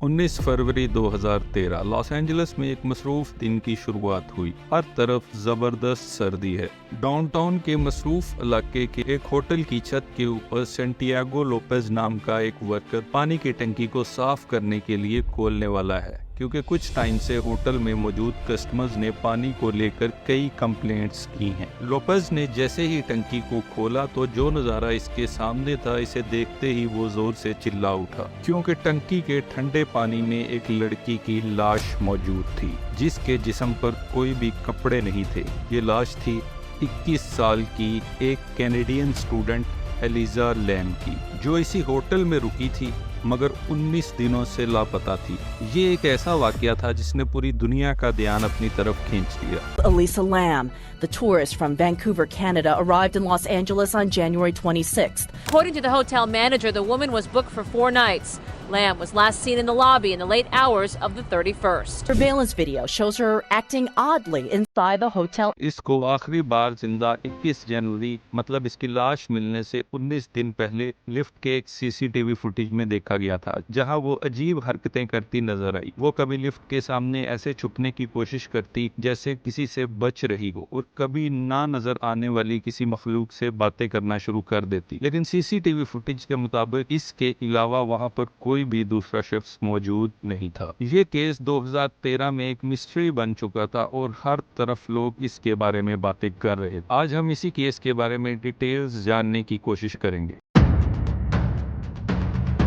19 फरवरी 2013 Los Angeles में एक मसरूफ दिन की शुरुआत हुई। हर तरफ जबरदस्त सर्दी है। डाउनटाउन के मसरूफ इलाके के एक होटल की छत के ऊपर सेंटियागो लोपेज नाम का एक वर्कर पानी की टंकी को साफ करने के लिए खोलने वाला है, क्योंकि कुछ टाइम से होटल में मौजूद कस्टमर्स ने पानी को लेकर कई कंप्लेंट्स की हैं। लोपेज ने जैसे ही टंकी को खोला तो जो नज़ारा इसके सामने था, इसे देखते ही वो जोर से चिल्ला उठा, क्योंकि टंकी के ठंडे पानी में एक लड़की की लाश मौजूद थी, जिसके जिस्म पर कोई भी कपड़े नहीं थे। ये लाश थी 21 साल की एक कैनेडियन स्टूडेंट एलिजा लैम की, जो इसी होटल में रुकी थी मगर 19 दिनों से लापता थी। ये एक ऐसा वाकया था जिसने पूरी दुनिया का ध्यान अपनी तरफ खींच लिया। Elisa Lam, the tourist from Vancouver, Canada, arrived in Los Angeles on January 26th. According to the hotel manager, the woman was booked for 4 nights. Lam was last seen in the lobby in the late hours of the 31st. Surveillance video shows her acting oddly inside the hotel. इसको आखिरी बार जिंदा 21 जनवरी मतलब इसकी लाश मिलने से 19 दिन पहले लिफ्ट के एक सीसीटीवी फुटेज में देखा गया था, जहां वो अजीब हरकतें करती नजर आई। वो कभी लिफ्ट के सामने ऐसे छुपने की कोशिश करती जैसे किसी से बच रही हो, और कभी ना नजर आने वाली किसी मखलूक से बातें करना शुरू कर देती। लेकिन सीसीटीवी फुटेज के मुताबिक इसके अलावा वहां पर कोई भी दूसरा शख्स मौजूद नहीं था। ये केस 2013 में एक मिस्ट्री बन चुका था और हर तरफ लोग इसके बारे में बातें कर रहे थे। आज हम इसी केस के बारे में डिटेल्स जानने की कोशिश करेंगे।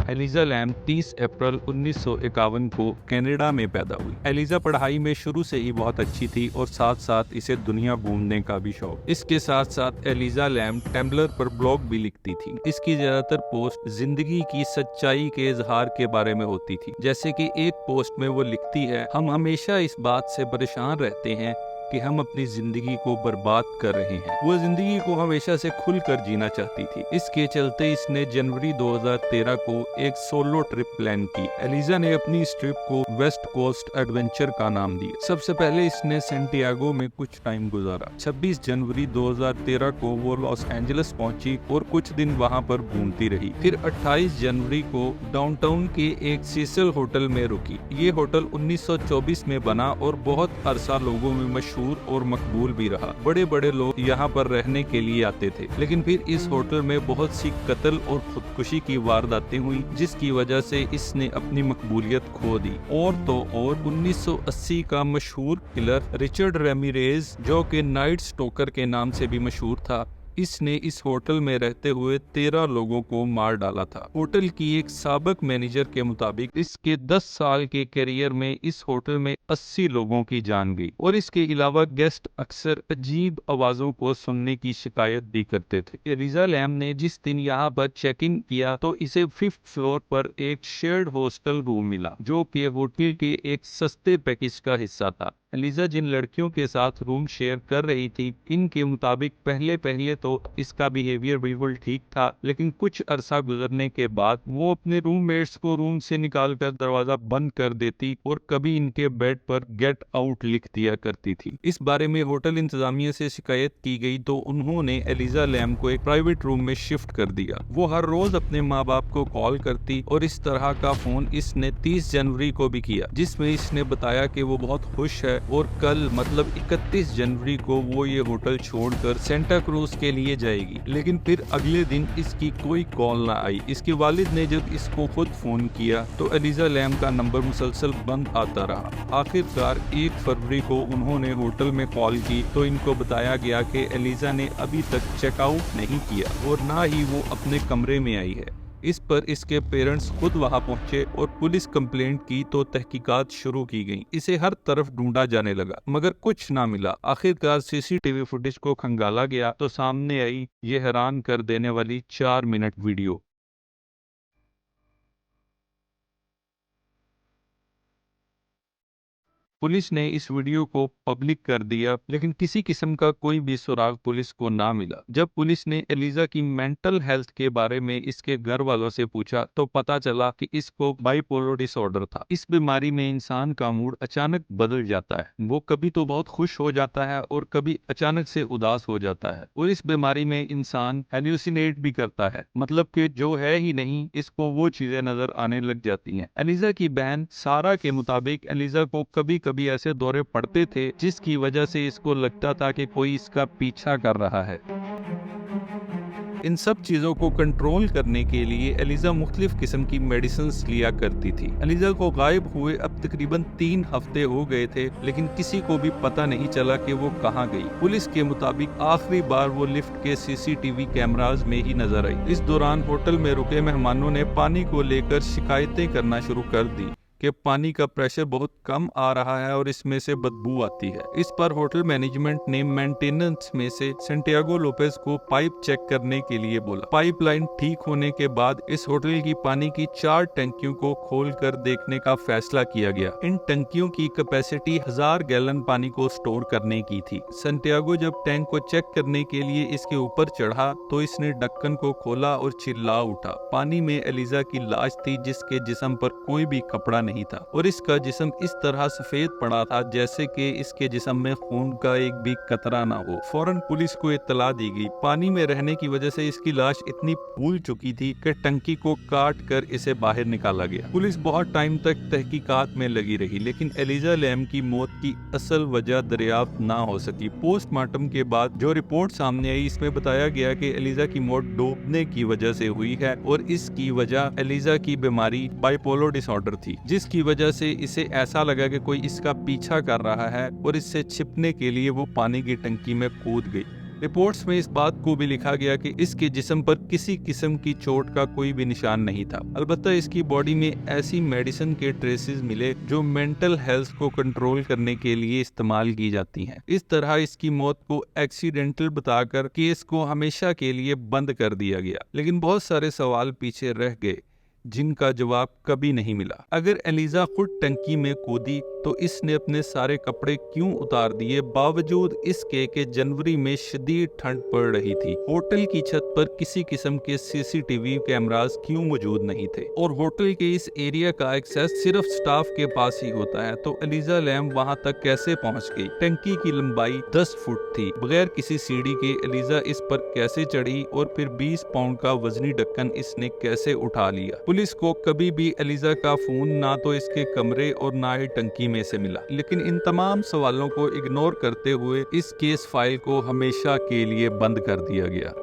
एलिजा लैम 30 अप्रैल 1951 को कनाडा में पैदा हुई। एलिजा पढ़ाई में शुरू से ही बहुत अच्छी थी और साथ साथ इसे दुनिया घूमने का भी शौक। इसके साथ साथ एलिजा लैम टम्बलर पर ब्लॉग भी लिखती थी। इसकी ज्यादातर पोस्ट जिंदगी की सच्चाई के इजहार के बारे में होती थी। जैसे कि एक पोस्ट में वो लिखती है, हम हमेशा इस बात से परेशान रहते हैं कि हम अपनी जिंदगी को बर्बाद कर रहे हैं। वो जिंदगी को हमेशा से खुलकर जीना चाहती थी। इसके चलते इसने जनवरी 2013 को एक सोलो ट्रिप प्लान की। एलिजा ने अपनी इस ट्रिप को वेस्ट कोस्ट एडवेंचर का नाम दिया। सबसे पहले इसने सेंटियागो में कुछ टाइम गुजारा। 26 जनवरी 2013 को वो लॉस एंजलिस पहुंची और कुछ दिन वहां पर घूमती रही। फिर 28 जनवरी को डाउनटाउन के एक सीसल होटल में रुकी। ये होटल 1924 में बना और बहुत अरसा लोगों में मशहूर और मकबूल भी रहा। बड़े बड़े लोग यहाँ पर रहने के लिए आते थे। लेकिन फिर इस होटल में बहुत सी कत्ल और खुदकुशी की वारदातें हुई, जिसकी वजह से इसने अपनी मकबूलियत खो दी। और तो और 1980 का मशहूर किलर रिचर्ड रेमिरेज, जो कि नाइट स्टोकर के नाम से भी मशहूर था, इसने इस होटल में रहते हुए 13 लोगों को मार डाला था। होटल की एक साबिक मैनेजर के मुताबिक इसके 10 साल के करियर में इस होटल में 80 लोगों की जान गई। और इसके अलावा गेस्ट अक्सर अजीब आवाजों को सुनने की शिकायत भी करते थे। एलिजा लैम ने जिस दिन यहाँ पर चेक इन किया तो इसे 5th फ्लोर पर एक शेयर्ड हॉस्टल रूम मिला, जो कि होटल के एक सस्ते पैकेज का हिस्सा था। एलिजा जिन लड़कियों के साथ रूम शेयर कर रही थी, इनके मुताबिक पहले पहले तो इसका बिहेवियर बिल्कुल ठीक था, लेकिन कुछ अरसा गुजरने के बाद वो अपने रूममेट्स को रूम से निकालकर दरवाजा बंद कर देती और कभी इनके बेड पर गेट आउट लिख दिया करती थी। इस बारे में होटल इंतजामिया से शिकायत की गई तो उन्होंने एलिजा लैम को एक प्राइवेट रूम में शिफ्ट कर दिया। वो हर रोज अपने माँ बाप को कॉल करती और इस तरह का फोन इसने 30 जनवरी को भी किया, जिसमें इसने बताया कि वो बहुत खुश है और कल मतलब 31 जनवरी को वो ये होटल छोड़कर सेंटा क्रूज के लिए जाएगी। लेकिन फिर अगले दिन इसकी कोई कॉल ना आई। इसके वालिद ने जब इसको खुद फोन किया तो एलिजा लैम का नंबर मुसलसल बंद आता रहा। आखिरकार 1 फरवरी को उन्होंने होटल में कॉल की तो इनको बताया गया कि एलिजा ने अभी तक चेकआउट नहीं किया और ना ही वो अपने कमरे में आई है। इस पर इसके पेरेंट्स खुद वहां पहुंचे और पुलिस कंप्लेंट की तो तहकीकात शुरू की गई। इसे हर तरफ ढूंढा जाने लगा मगर कुछ ना मिला। आखिरकार सीसीटीवी फुटेज को खंगाला गया तो सामने आई ये हैरान कर देने वाली 4 मिनट वीडियो। पुलिस ने इस वीडियो को पब्लिक कर दिया, लेकिन किसी किस्म का कोई भी सुराग पुलिस को ना मिला। जब पुलिस ने एलिजा की मेंटल हेल्थ के बारे में इसके घर वालों से पूछा तो पता चला कि इसको बाइपोलर डिसऑर्डर था। इस बीमारी में इंसान का मूड अचानक बदल जाता है। वो कभी तो बहुत खुश हो जाता है और कभी अचानक से उदास हो जाता है, और इस बीमारी में इंसान हेल्यूसिनेट भी करता है, मतलब कि जो है ही नहीं इसको वो चीजें नजर आने लग जाती हैं। एलिजा की बहन सारा के मुताबिक एलिजा को कभी कभी ऐसे दौरे पड़ते थे जिसकी वजह से इसको लगता था कि कोई इसका पीछा कर रहा है। इन सब चीजों को कंट्रोल करने के लिए एलिजा मुख्तलिफ किस्म की मेडिसिन लिया करती थी। एलिजा को गायब हुए अब तकरीबन 3 हफ्ते हो गए थे, लेकिन किसी को भी पता नहीं चला कि वो कहाँ गई। पुलिस के मुताबिक आखिरी बार वो लिफ्ट के सीसीटीवी कैमरास में ही नजर आई। इस दौरान होटल में रुके मेहमानों ने पानी को लेकर शिकायतें करना शुरू कर दी कि पानी का प्रेशर बहुत कम आ रहा है और इसमें से बदबू आती है। इस पर होटल मैनेजमेंट ने मेंटेनेंस में से सैंटियागो लोपेज को पाइप चेक करने के लिए बोला। पाइपलाइन ठीक होने के बाद इस होटल की पानी की 4 टंकियों को खोलकर देखने का फैसला किया गया। इन टंकियों की कैपेसिटी 1000 गैलन पानी को स्टोर करने की थी। सैंटियागो जब टैंक को चेक करने के लिए इसके ऊपर चढ़ा तो इसने ढक्कन को खोला और चिल्ला उठा। पानी में एलिजा की लाश थी जिसके जिस्म पर कोई भी कपड़ा नहीं था, और इसका जिस्म इस तरह सफेद पड़ा था जैसे कि इसके जिस्म में खून का एक भी कतरा ना हो। फौरन पुलिस को इत्तला दी गई। पानी में रहने की वजह से इसकी लाश इतनी फूल चुकी थी कि टंकी को काट कर इसे बाहर निकाला गया। पुलिस बहुत टाइम तक तहकीकात में लगी रही, लेकिन एलिजा लैम की मौत की असल वजह दरियाफ्त ना हो सकी। पोस्टमार्टम के बाद जो रिपोर्ट सामने आई इसमें बताया गया कि एलिजा की मौत डूबने की वजह से हुई है, और इसकी वजह एलिजा की बीमारी बाइपोलर डिसऑर्डर थी, जिसकी वजह से इसे ऐसा लगा कि कोई इसका पीछा कर रहा है, और इससे छिपने के लिए वो पानी की टंकी में कूद गई। रिपोर्ट्स में इस बात को भी लिखा गया कि इसके जिस्म पर किसी किस्म की चोट का कोई भी निशान नहीं था। अलबत्ता इसकी बॉडी में ऐसी मेडिसिन के ट्रेसेस मिले जो मेंटल हेल्थ को कंट्रोल करने के लिए इस्तेमाल की जाती हैं। इस तरह इसकी मौत को एक्सीडेंटल बताकर केस को हमेशा के लिए बंद कर दिया गया। लेकिन बहुत सारे सवाल पीछे रह गए जिनका जवाब कभी नहीं मिला। अगर एलिजा खुद टंकी में कूदी तो इसने अपने सारे कपड़े क्यों उतार दिए, बावजूद इसके कि जनवरी में शदीद ठंड पड़ रही थी। होटल की छत पर किसी किस्म के सीसीटीवी कैमरास क्यों मौजूद नहीं थे, और होटल के इस एरिया का एक्सेस सिर्फ स्टाफ के पास ही होता है, तो एलिजा लैम वहां तक कैसे पहुंच गई। टंकी की लंबाई 10 फुट थी। बगैर किसी सीढ़ी के एलिजा इस पर कैसे चढ़ी, और फिर 20 पाउंड का वजनी ढक्कन इसने कैसे उठा लिया। पुलिस को कभी भी एलिजा का फोन ना तो इसके कमरे और ना ही टंकी में से मिला। लेकिन इन तमाम सवालों को इग्नोर करते हुए इस केस फाइल को हमेशा के लिए बंद कर दिया गया।